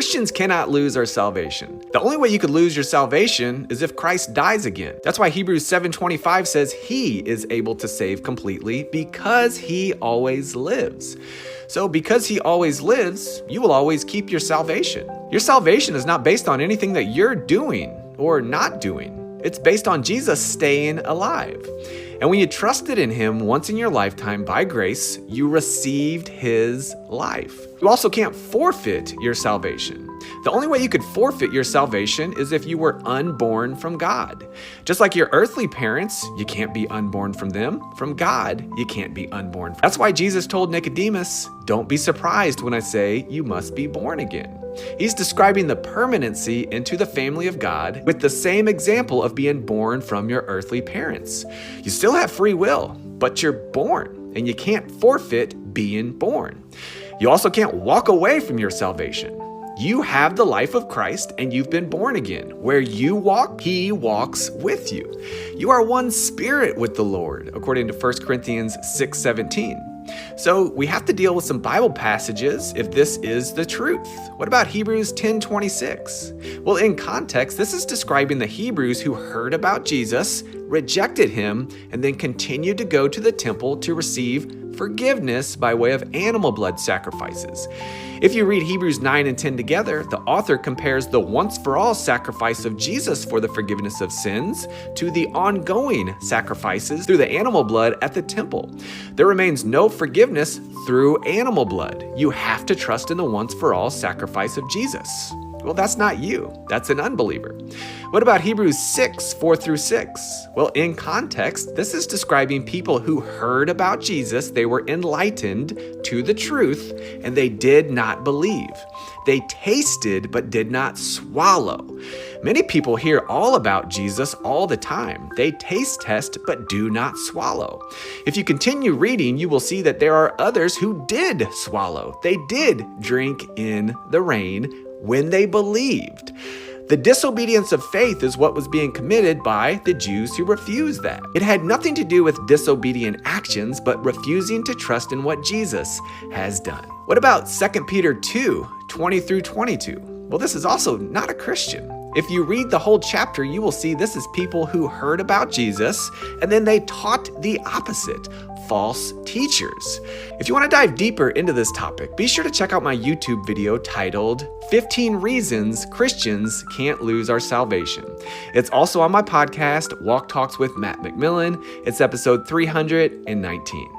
Christians cannot lose our salvation. The only way you could lose your salvation is if Christ dies again. That's why Hebrews 7:25 says he is able to save completely because he always lives. So because he always lives, you will always keep your salvation. Your salvation is not based on anything that you're doing or not doing. It's based on Jesus staying alive. And when you trusted in him once in your lifetime by grace, you received his life. You also can't forfeit your salvation. The only way you could forfeit your salvation is if you were unborn from God. Just like your earthly parents, you can't be unborn from them. From God, you can't be unborn. That's why Jesus told Nicodemus, "Don't be surprised when I say you must be born again." He's describing the permanency into the family of God with the same example of being born from your earthly parents. You still have free will, but you're born, and you can't forfeit being born. You also can't walk away from your salvation. You have the life of Christ and you've been born again. Where you walk, he walks with you. You are one spirit with the Lord, according to 1 Corinthians 6:17. So we have to deal with some Bible passages if this is the truth. What about Hebrews 10:26? Well, in context, this is describing the Hebrews who heard about Jesus, rejected him, and then continued to go to the temple to receive forgiveness by way of animal blood sacrifices. If you read Hebrews 9 and 10 together, the author compares the once-for-all sacrifice of Jesus for the forgiveness of sins to the ongoing sacrifices through the animal blood at the temple. There remains no forgiveness through animal blood. You have to trust in the once-for-all sacrifice of Jesus. Well, that's not you. That's an unbeliever. What about Hebrews 6:4-6? Well, in context, this is describing people who heard about Jesus, they were enlightened to the truth, and they did not believe. They tasted but did not swallow. Many people hear all about Jesus all the time. They taste test but do not swallow. If you continue reading, you will see that there are others who did swallow. They did drink in the rain when they believed. The disobedience of faith is what was being committed by the Jews who refused that. It had nothing to do with disobedient actions, but refusing to trust in what Jesus has done. What about 2 Peter 2:20-22? Well, this is also not a Christian. If you read the whole chapter, you will see this is people who heard about Jesus and then they taught the opposite. False teachers. If you want to dive deeper into this topic, be sure to check out my YouTube video titled 15 Reasons Christians Can't Lose Our Salvation. It's also on my podcast, Walk Talks with Matt McMillan. It's episode 319.